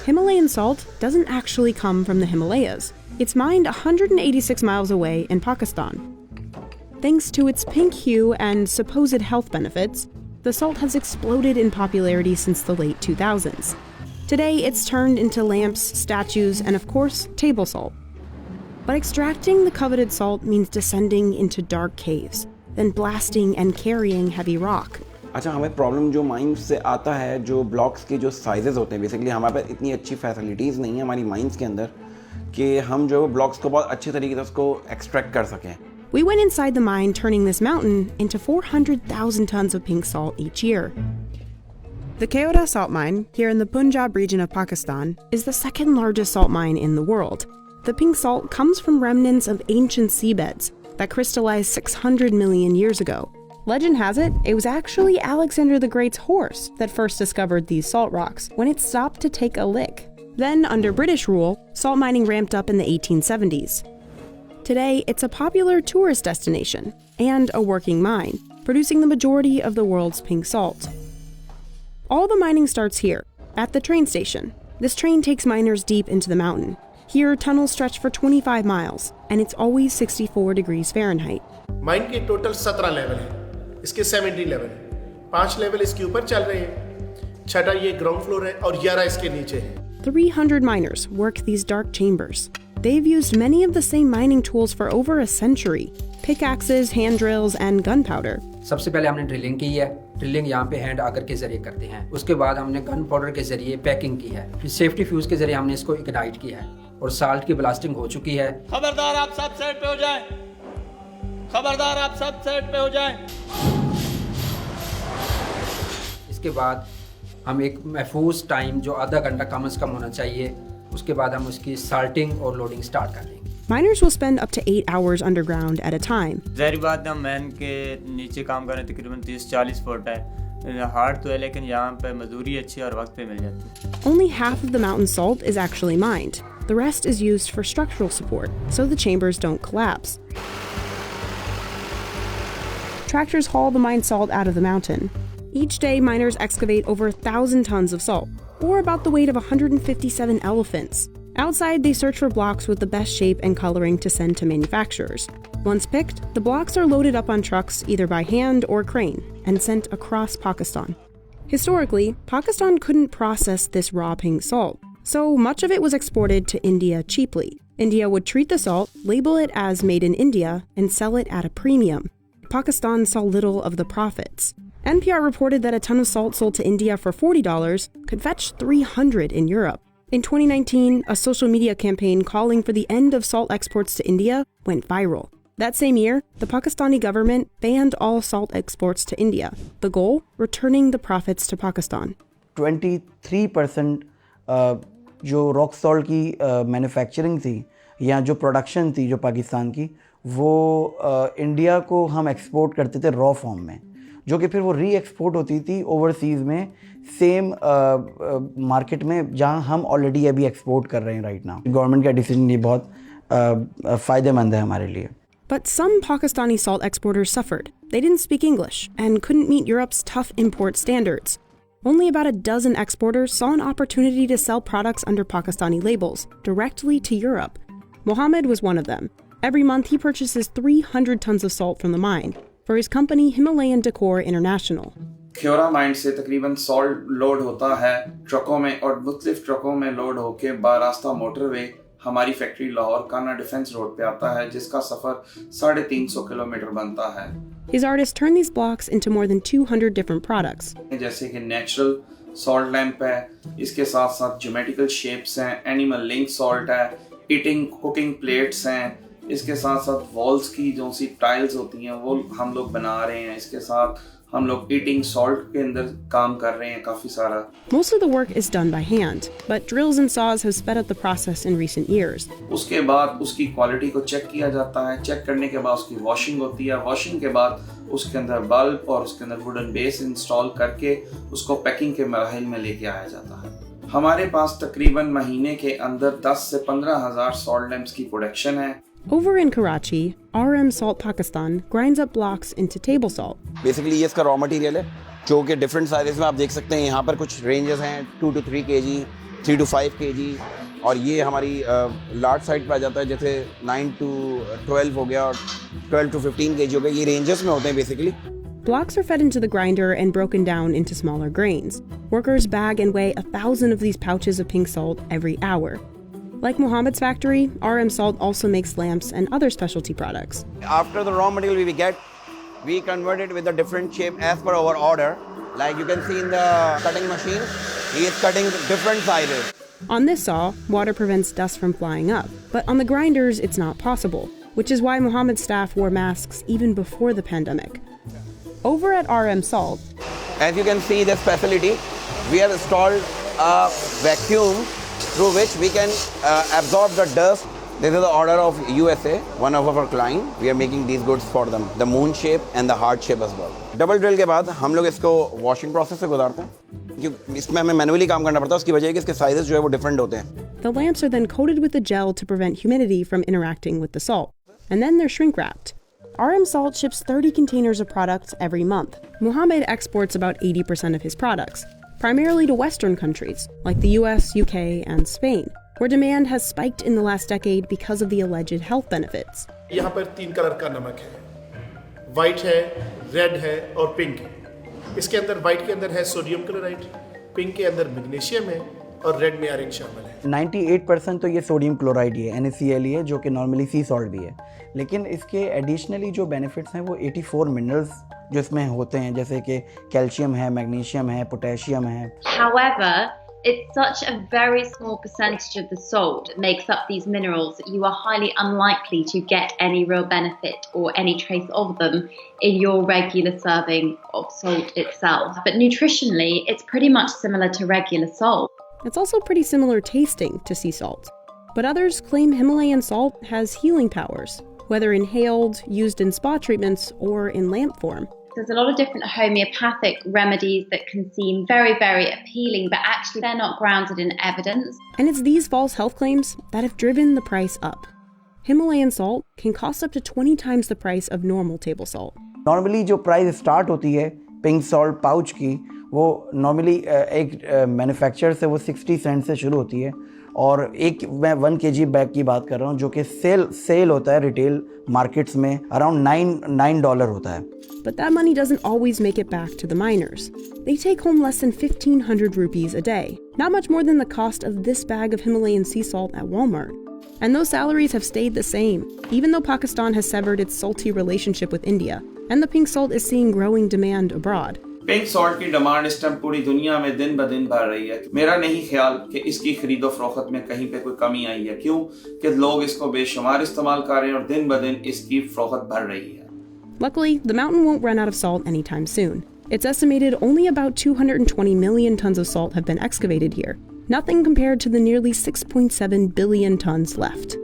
Himalayan salt doesn't actually come from the Himalayas. It's mined 186 miles away in Pakistan. Thanks to its pink hue and supposed health benefits, the salt has exploded in popularity since the late 2000s. Today, it's turned into lamps, statues, and of course, table salt. But extracting the coveted salt means descending into dark caves, then blasting and carrying heavy rock. अच्छा, हमें problem जो mines से आता है, जो blocks के जो sizes होते हैं, बेसिकली हमारे पास इतनी अच्छी फैसिलिटीज़ नहीं है हमारी माइंस के अंदर कि हम जो ब्लॉक्स को बहुत अच्छे तरीके से उसको एक्सट्रैक्ट कर सकें. We went inside the mine, turning this mountain into 400,000 tons of pink salt each year. The Keoda salt mine, here in the Punjab region of Pakistan, is the second largest salt mine in the world. The pink salt comes from remnants of ancient seabeds that crystallized 600 million years ago. Legend has it was actually Alexander the Great's horse that first discovered these salt rocks when it stopped to take a lick. Then, under British rule, salt mining ramped up in the 1870s. Today, it's a popular tourist destination and a working mine, producing the majority of the world's pink salt. All the mining starts here, at the train station. This train takes miners deep into the mountain. Here, tunnels stretch for 25 miles, and it's always 64 degrees Fahrenheit. Mine के total 17 level है, इसके 70 level है, 5 level इसके ऊपर चल रहे हैं, 6 ये ग्राउंड फ्लोर है और 11 इसके नीचे है. 300 miners work these dark chambers. They've used many of the same mining tools for over a century: pickaxes, hand drills, and gunpowder. सबसे पहले हमने ड्रिलिंग की है. ड्रिलिंग यहाँ पे हैंड आगर के जरिए करते हैं. उसके बाद हमने गन पाउडर के जरिए पैकिंग की है. फिर सेफ्टी फ्यूज के जरिए हमने इसको इग्नाइट किया है और साल्ट की ब्लास्टिंग हो चुकी है. खबरदार आप सब सेट पे हो जाएं. खबरदार आप सब सेट पे हो जाएं. इसके बाद हम एक महफूज टाइम जो आधा घंटा कम से कम होना चाहिए, उसके बाद हम उसकी साल्टिंग और लोडिंग स्टार्ट कर देंगे. Miners will spend up to 8 hours underground at a time. ज़ाहिर बात है, मैन के नीचे काम करने तकरीबन 30-40 फुट है. हार्ड तो है लेकिन यहाँ पे मजदूरी अच्छी और वक्त पे मिल जाती है. Only half of the mountain salt is actually mined. The rest is used for structural support, so the chambers don't collapse. Tractors haul the mined salt out of the mountain. Each day, miners excavate over 1,000 tons of salt, or about the weight of 157 elephants. Outside, they search for blocks with the best shape and coloring to send to manufacturers. Once picked, the blocks are loaded up on trucks either by hand or crane and sent across Pakistan. Historically, Pakistan couldn't process this raw pink salt, so much of it was exported to India cheaply. India would treat the salt, label it as made in India, and sell it at a premium. Pakistan saw little of the profits. NPR reported that a ton of salt sold to India for $40 could fetch $300 in Europe. In 2019, a social media campaign calling for the end of salt exports to India went viral. That same year, the Pakistani government banned all salt exports to India. The goal? Returning the profits to Pakistan. 23% जो rock salt की manufacturing थी या जो production थी जो पाकिस्तान की, वो India को हम एक्सपोर्ट करते थे रॉ फॉर्म में, जो कि फिर वो री एक्सपोर्ट होती थी ओवरसीज़ में सेम मार्केट में जहां हम ऑलरेडी अभी एक्सपोर्ट कर रहे हैं राइट नाउ. गवर्नमेंट का डिसीजन ये बहुत फ़ायदेमंद है हमारे लिए. But some Pakistani salt exporters suffered. They didn't speak English and couldn't meet Europe's tough import standards. Only about a dozen exporters saw an opportunity to sell products under Pakistani labels directly to Europe. Mohammed was one of them. Every month he purchases 300 tons of salt from the mine for his company Himalayan Decor International. Khewra mine से तकरीबन salt load होता है ट्रकों में और मुख्तलिफ ट्रकों में लोड होके बारास्ता मोटरवे हमारी फैक्ट्री लाहौर काना डिफेंस रोड पे आता है, जिसका सफ़र 350 किलोमीटर बनता है. His artists turn these blocks into more than 200 different products. जैसे कि नेचुरल सॉल्ट लैंप है, इसके साथ साथ ज्योमेट्रिकल शेप्स हैं, एनिमल लिंक सॉल्ट है, ईटिंग कुकिंग प्लेट्स हैं, इसके साथ साथ वॉल्स की जो सी टाइल्स होती हैं वो हम लोग बना रहे हैं. इसके साथ हम लोग ईटिंग सॉल्ट के अंदर काम कर रहे हैं काफ़ी सारा. Most of the work is done by hand, but drills and saws have sped up the process in recent years. उसके बाद उसकी क्वालिटी को चेक किया जाता है. चेक करने के बाद उसकी वॉशिंग होती है. वॉशिंग के बाद उसके अंदर बल्ब और उसके अंदर वुडन बेस इंस्टॉल करके उसको पैकिंग के मराहिल में लेके आया जाता है. हमारे पास तकरीबन महीने के अंदर 10 से 15 हज़ार सॉल्ट लैंप्स की प्रोडक्शन है. Over in Karachi, RM Salt Pakistan grinds up blocks into table salt. Basically ये इसका रॉ मटेरियल है जो कि डिफरेंट साइजेस में आप देख सकते हैं. यहाँ पर कुछ रेंजेस हैं 2 to 3 kg, 3 to 5 kg, और ये हमारी लार्ज साइड पे आ जाता है, जैसे 9 to 12 हो गया और 12 to 15 kg हो गया। ये रेंजेस में होते हैं basically. Blocks are fed into the grinder and broken down into smaller grains. Workers bag and weigh 1,000 of these pouches of pink salt every hour. Like Mohammed's factory, RM Salt also makes lamps and other specialty products. After the raw material we get, we convert it with a different shape as per our order. Like you can see in the cutting machine, he is cutting different sizes. On this saw, water prevents dust from flying up, but on the grinders it's not possible, which is why Mohammed's staff wore masks even before the pandemic. Over at RM Salt, as you can see this facility, we have installed a vacuum through which we can absorb the dust. This is the order of USA, one of our client. We are making these goods for them, the moon shape and the heart shape as well. Double drill के बाद हम लोग इसको washing process से गुजारते हैं, क्योंकि इसमें हमें मैनुअली काम करना पड़ता है। उसकी वजह है कि इसके साइजेस जो है वो डिफरेंट होते हैं। The lamps are then coated with a gel to prevent humidity from interacting with the salt, and then they're shrink wrapped. RM Salt ships 30 containers of products every month. Mohammed exports about 80% of his products, primarily to Western countries like the US, UK, and Spain, where demand has spiked in the last decade because of the alleged health benefits. यहाँ पर 3 colour का नमक है, white है, red है और pink है। इसके अंदर वाइट के अंदर है सोडियम क्लोराइड, पिंक के अंदर मैग्नीशियम है और रेड में आयरन शामिल है। 98% तो ये सोडियम क्लोराइड ही है, NaCl ही है, जो कि नॉर्मली सी सॉल्ट भी है। लेकिन इसके एडिशनली जो बेनिफिट्स हैं वो 84 मिनरल्स जो इसमें होते हैं, जैसे कि कैल्शियम है, मैग्नीशियम है, पोटेशियम है। However, it's such a very small percentage of the salt that makes up these minerals that you are highly unlikely to get any real benefit or any trace of them in your regular serving of salt itself. But nutritionally, it's pretty much similar to regular salt. It's also pretty similar tasting to sea salt. But others claim Himalayan salt has healing powers, whether inhaled, used in spa treatments, or in lamp form. There's a lot of different homeopathic remedies that can seem very, very appealing, but actually they're not grounded in evidence. And it's these false health claims that have driven the price up. Himalayan salt can cost up to 20 times the price of normal table salt. Normally जो price start होती है pink salt pouch की, वो normally एक manufacturer से वो 60 Saint से शुरू होती है, और एक मैं 1 kg बैग की बात कर रहा हूँ जो कि सेल होता है रिटेल मार्केट्स में अराउंड $9 होता है। But that money doesn't always make it back to the miners. They take home less than 1,500 rupees a day, not much more than the cost of this bag of Himalayan sea salt at Walmart. And those salaries have stayed the same, even though Pakistan has severed its salty relationship with India, and the pink salt is seeing growing demand abroad. Pink salt की demand इस time पूरी दुनिया में दिन ब दिन बढ़ रही है। मेरा नहीं ख्याल कि इसकी खरीदो फरोख्त में कहीं पे कोई कमी आई है, क्यों कि लोग इसको बेशुमार इस्तेमाल कर रहे हैं और दिन ब दिन इसकी फरोख्त बढ़ रही है। Luckily, the mountain won't run out of salt anytime soon. It's estimated only about 220 million tons of salt have been excavated here, nothing compared to the nearly 6.7 billion tons left.